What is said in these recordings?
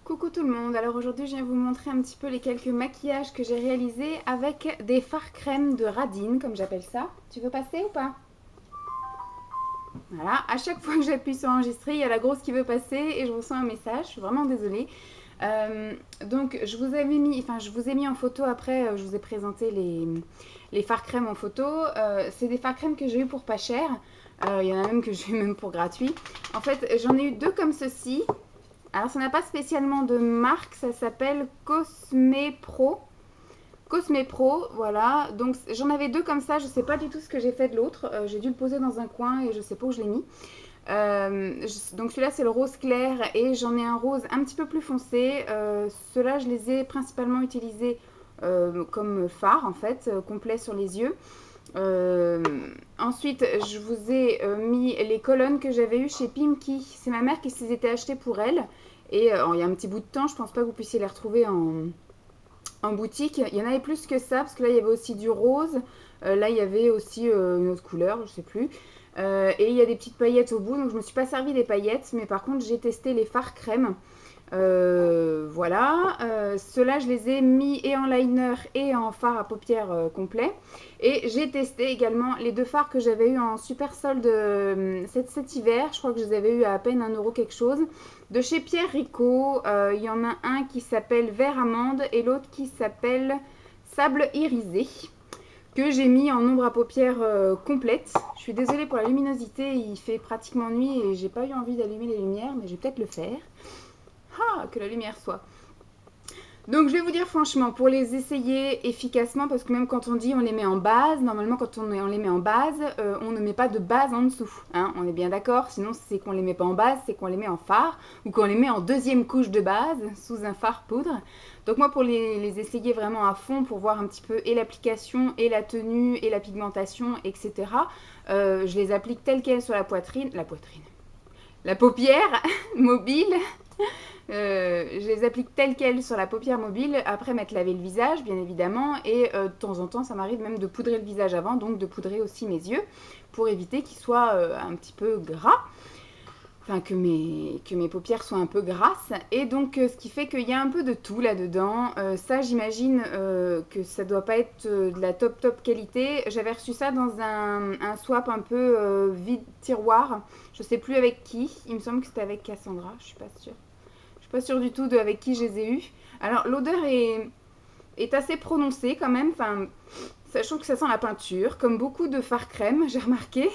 Coucou tout le monde, alors aujourd'hui je viens vous montrer un petit peu les quelques maquillages que j'ai réalisés avec des fards crème de Radine, comme j'appelle ça. Tu veux passer ou pas? Voilà, à chaque fois que j'appuie sur enregistrer, il y a la grosse qui veut passer et je reçois un message, je suis vraiment désolée. Euh, donc je vous ai mis en photo après, je vous ai présenté les fards crème en photo. C'est des fards crème que j'ai eu pour pas cher, il y en a même que j'ai eu même pour gratuit. En fait j'en ai eu deux comme ceci. Alors, ça n'a pas spécialement de marque, ça s'appelle Cosme Pro. Cosme Pro, voilà. Donc, j'en avais deux comme ça, je ne sais pas du tout ce que j'ai fait de l'autre. J'ai dû le poser dans un coin et je ne sais pas où je l'ai mis. Donc, celui-là, c'est le rose clair et j'en ai un rose un petit peu plus foncé. Ceux-là, je les ai principalement utilisés comme fard, en fait, complet sur les yeux. Euh, Ensuite, je vous ai mis les colonnes que j'avais eues chez Pimki. C'est ma mère qui se les était achetées pour elle. Et il y a un petit bout de temps, je pense pas que vous puissiez les retrouver en boutique. Il y en avait plus que ça, parce que là, il y avait aussi du rose. Là, il y avait aussi une autre couleur, je sais plus. Et il y a des petites paillettes au bout, donc je me suis pas servi des paillettes. Mais par contre, j'ai testé les fards crème. Voilà, ceux-là je les ai mis et en liner et en fard à paupières complet. Et j'ai testé également les deux fards que j'avais eu en super solde cet hiver. Je crois que je les avais eu à peine 1 € quelque chose. De chez Pierre Rico, il y en a un qui s'appelle Vert Amande et l'autre qui s'appelle Sable Irisé. Que j'ai mis en ombre à paupières complète. Je suis désolée pour la luminosité, il fait pratiquement nuit et j'ai pas eu envie d'allumer les lumières, mais je vais peut-être le faire. Ah, que la lumière soit. Donc je vais vous dire franchement, pour les essayer efficacement, parce que même quand on dit on les met en base, normalement quand on les met en base, on ne met pas de base en dessous. Hein, on est bien d'accord, sinon c'est qu'on les met pas en base, c'est qu'on les met en fard, ou qu'on les met en deuxième couche de base, sous un fard poudre. Donc moi pour les essayer vraiment à fond, pour voir un petit peu et l'application, et la tenue, et la pigmentation, etc., je les applique telles quelles sur la poitrine, la paupière mobile. Je les applique telles quelles sur la paupière mobile, après m'être lavé le visage bien évidemment, et de temps en temps ça m'arrive même de poudrer le visage avant, donc de poudrer aussi mes yeux pour éviter qu'ils soient un petit peu gras, enfin que mes paupières soient un peu grasses. Et donc ce qui fait qu'il y a un peu de tout là-dedans. Ça j'imagine que ça doit pas être de la top qualité. J'avais reçu ça dans un swap un peu vide tiroir, je sais plus avec qui, il me semble que c'était avec Cassandra, je suis pas sûre. Je suis pas sûre du tout de avec qui je les ai eus. Alors l'odeur est assez prononcée quand même, enfin, sachant que ça sent la peinture, comme beaucoup de fards crème, j'ai remarqué.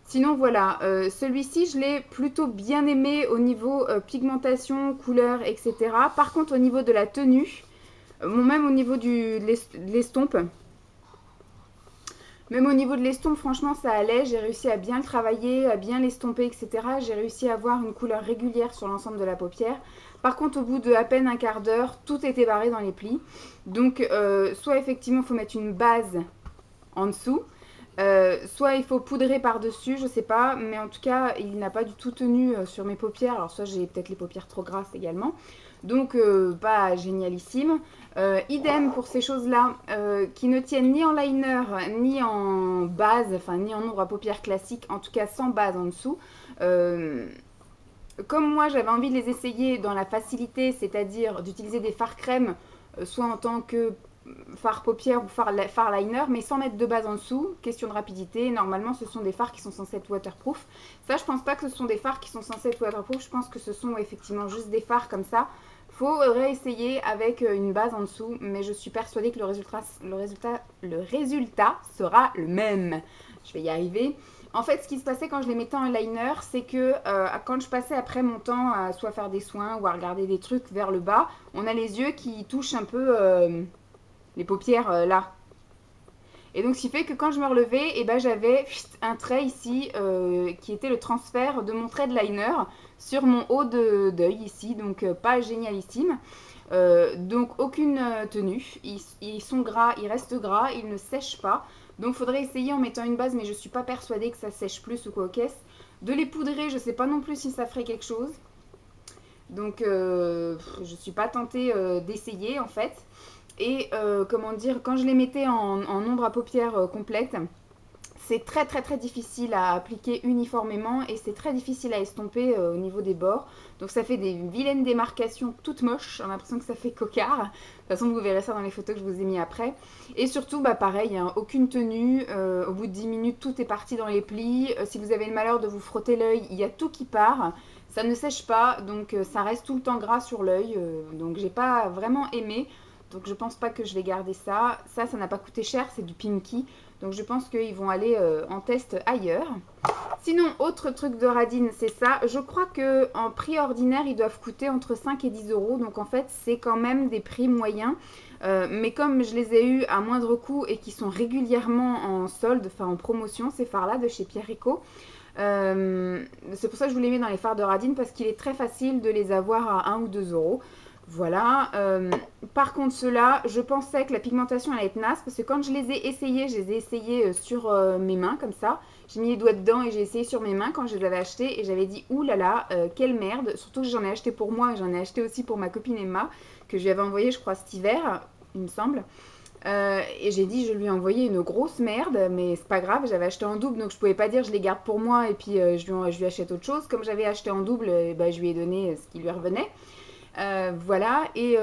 Sinon voilà, celui-ci je l'ai plutôt bien aimé au niveau pigmentation, couleur, etc. Par contre au niveau de la tenue, même au niveau de l'estompe, même au niveau de l'estompe, franchement, ça allait. J'ai réussi à bien le travailler, à bien l'estomper, etc. J'ai réussi à avoir une couleur régulière sur l'ensemble de la paupière. Par contre, au bout de à peine un quart d'heure, tout était barré dans les plis. Donc, soit effectivement, il faut mettre une base en dessous, soit il faut poudrer par-dessus, je sais pas, mais en tout cas, il n'a pas du tout tenu sur mes paupières. Alors, soit j'ai peut-être les paupières trop grasses également. Donc, pas génialissime. Idem pour ces choses-là, qui ne tiennent ni en liner, ni en base, enfin, ni en ombre à paupières classique, en tout cas sans base en dessous. Euh, Comme moi, j'avais envie de les essayer dans la facilité, c'est-à-dire d'utiliser des fards crème, soit en tant que fard paupières ou fard liner, mais sans mettre de base en dessous. Question de rapidité. Normalement, ce sont des fards qui sont censés être waterproof. Ça, je pense pas que ce sont des fards qui sont censés être waterproof. Je pense que ce sont effectivement juste des fards comme ça. Faut réessayer avec une base en dessous, mais je suis persuadée que le résultat sera le même. Je vais y arriver. En fait, ce qui se passait quand je les mettais en liner, c'est que quand je passais après mon temps à soit faire des soins ou à regarder des trucs vers le bas, on a les yeux qui touchent un peu les paupières là. Et donc, ce qui fait que quand je me relevais, eh ben, j'avais un trait ici qui était le transfert de mon trait de liner sur mon haut d'œil ici, donc pas génialissime. Donc aucune tenue, ils sont gras, ils restent gras, ils ne sèchent pas. Donc faudrait essayer en mettant une base, mais je suis pas persuadée que ça sèche plus ou quoi au caisse. De les poudrer, je sais pas non plus si ça ferait quelque chose. Donc je suis pas tentée d'essayer en fait. Et comment dire, quand je les mettais en ombre à paupières complète, c'est très très très difficile à appliquer uniformément et c'est très difficile à estomper au niveau des bords. Donc ça fait des vilaines démarcations toutes moches, j'ai l'impression que ça fait cocard. De toute façon vous verrez ça dans les photos que je vous ai mis après. Et surtout bah pareil, hein, aucune tenue, au bout de 10 minutes tout est parti dans les plis. Si vous avez le malheur de vous frotter l'œil, il y a tout qui part. Ça ne sèche pas, donc ça reste tout le temps gras sur l'œil. Donc j'ai pas vraiment aimé. Donc je pense pas que je vais garder ça. Ça n'a pas coûté cher, c'est du Pinky. Donc je pense qu'ils vont aller en test ailleurs. Sinon, autre truc de Radine, c'est ça. Je crois qu'en prix ordinaire, ils doivent coûter entre 5 et 10 euros. Donc en fait, c'est quand même des prix moyens. Mais comme je les ai eus à moindre coût et qui sont régulièrement en solde, enfin en promotion, ces fards-là de chez Pierre Rico, c'est pour ça que je vous les mets dans les fards de Radine parce qu'il est très facile de les avoir à 1 ou 2 euros. Voilà. Par contre, ceux-là, je pensais que la pigmentation allait être naze parce que quand je les ai essayés sur mes mains comme ça. J'ai mis les doigts dedans et j'ai essayé sur mes mains quand je les avais achetés et j'avais dit ouh là là, quelle merde. Surtout que j'en ai acheté pour moi et j'en ai acheté aussi pour ma copine Emma que je lui avais envoyé, je crois, cet hiver, il me semble. Et j'ai dit, je lui ai envoyé une grosse merde, mais c'est pas grave, j'avais acheté en double, donc je pouvais pas dire je les garde pour moi et puis je lui achète autre chose. Comme j'avais acheté en double, bah, je lui ai donné ce qui lui revenait. Voilà, et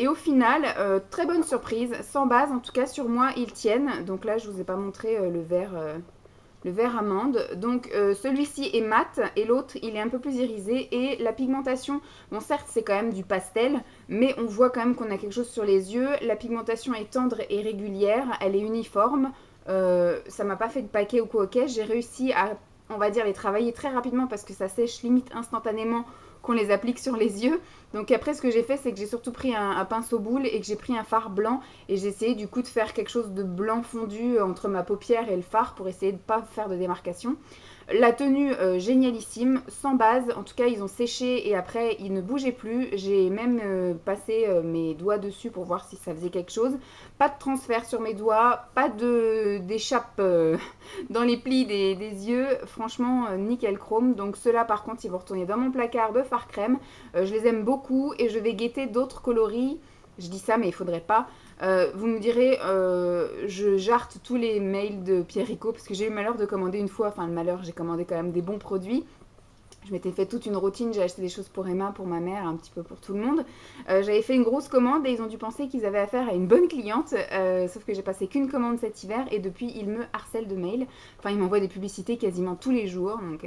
au final, très bonne surprise, sans base, en tout cas sur moi, ils tiennent. Donc là, je vous ai pas montré le vert amande. Donc celui-ci est mat et l'autre il est un peu plus irisé et la pigmentation, bon certes c'est quand même du pastel, mais on voit quand même qu'on a quelque chose sur les yeux. La pigmentation est tendre et régulière, elle est uniforme, ça m'a pas fait de paquet ou quoi, ok, j'ai réussi à, on va dire, les travailler très rapidement parce que ça sèche limite instantanément qu'on les applique sur les yeux. Donc après ce que j'ai fait c'est que j'ai surtout pris un pinceau boule et que j'ai pris un fard blanc et j'ai essayé du coup de faire quelque chose de blanc fondu entre ma paupière et le fard pour essayer de ne pas faire de démarcation. La tenue génialissime, sans base, en tout cas ils ont séché et après ils ne bougeaient plus. J'ai même passé mes doigts dessus pour voir si ça faisait quelque chose. Pas de transfert sur mes doigts, pas d'échappe dans les plis des yeux. Franchement nickel chrome. Donc ceux-là par contre ils vont retourner dans mon placard de fard crème. Je les aime beaucoup et je vais guetter d'autres coloris. Je dis ça mais il faudrait pas. Vous me direz, je jarte tous les mails de Pierre Rico parce que j'ai eu le malheur de commander une fois, enfin le malheur, j'ai commandé quand même des bons produits. Je m'étais fait toute une routine, j'ai acheté des choses pour Emma, pour ma mère, un petit peu pour tout le monde. J'avais fait une grosse commande et ils ont dû penser qu'ils avaient affaire à une bonne cliente, sauf que j'ai passé qu'une commande cet hiver et depuis ils me harcèlent de mails. Enfin ils m'envoient des publicités quasiment tous les jours, donc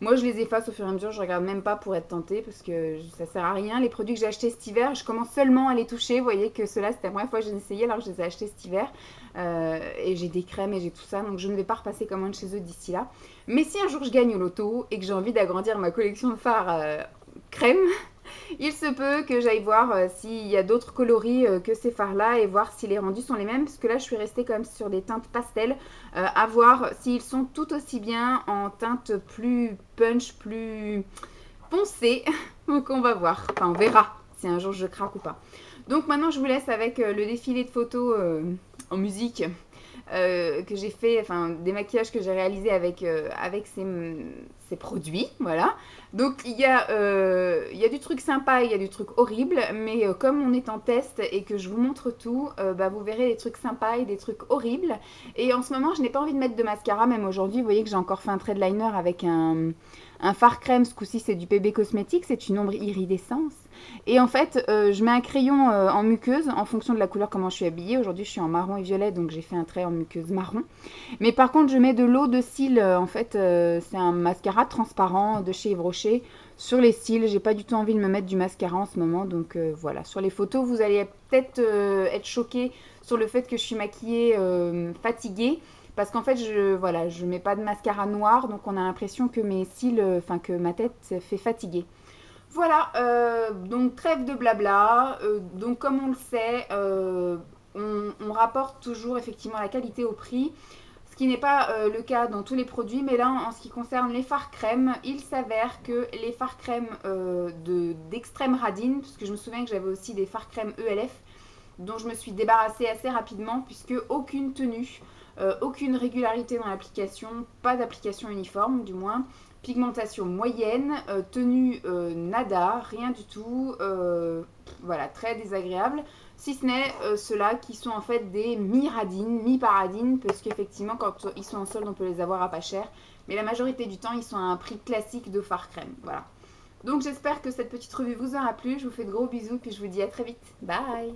moi je les efface au fur et à mesure, je regarde même pas pour être tentée parce que ça sert à rien. Les produits que j'ai achetés cet hiver, je commence seulement à les toucher. Vous voyez que ceux-là c'était la première fois que j'ai essayé alors que je les ai achetés cet hiver. Et j'ai des crèmes et j'ai tout ça, donc je ne vais pas repasser commande chez eux d'ici là. Mais si un jour je gagne au loto et que j'ai envie d'agrandir ma collection de fards crème, il se peut que j'aille voir s'il y a d'autres coloris que ces fards-là et voir si les rendus sont les mêmes. Parce que là, je suis restée quand même sur des teintes pastel. À voir s'ils sont tout aussi bien en teintes plus punch, plus foncées. Donc on va voir. Enfin, on verra si un jour je craque ou pas. Donc maintenant, je vous laisse avec le défilé de photos en musique. Que j'ai fait, enfin des maquillages que j'ai réalisés avec ces produits, voilà. Donc il y a du truc sympa, il y a du truc horrible, mais comme on est en test et que je vous montre tout, bah, vous verrez des trucs sympas et des trucs horribles. Et en ce moment, je n'ai pas envie de mettre de mascara, même aujourd'hui, vous voyez que j'ai encore fait un trait de liner avec un fard crème, ce coup-ci c'est du PB Cosmetics, c'est une ombre iridescence. Et en fait, je mets un crayon en muqueuse en fonction de la couleur comment je suis habillée. Aujourd'hui, je suis en marron et violet, donc j'ai fait un trait en muqueuse marron. Mais par contre, je mets de l'eau de cils. En fait, c'est un mascara transparent de chez Yves Rocher sur les cils. J'ai pas du tout envie de me mettre du mascara en ce moment, donc voilà. Sur les photos, vous allez peut-être être choqués sur le fait que je suis maquillée fatiguée. Parce qu'en fait, je mets pas de mascara noir, donc on a l'impression que mes cils, que ma tête fait fatiguer. Voilà, donc trêve de blabla. Donc comme on le sait, on rapporte toujours effectivement la qualité au prix. Ce qui n'est pas le cas dans tous les produits, mais là en ce qui concerne les fards crème, il s'avère que les fards crème d'Extrême Radine, puisque je me souviens que j'avais aussi des fards crème ELF, dont je me suis débarrassée assez rapidement, puisque aucune tenue, aucune régularité dans l'application, pas d'application uniforme du moins, pigmentation moyenne, tenue nada, rien du tout, voilà, très désagréable. si ce n'est ceux-là qui sont en fait des mi-radines, mi-paradines, parce qu'effectivement quand ils sont en solde on peut les avoir à pas cher, mais la majorité du temps ils sont à un prix classique de fard crème, voilà. Donc j'espère que cette petite revue vous aura plu, je vous fais de gros bisous, puis je vous dis à très vite, bye.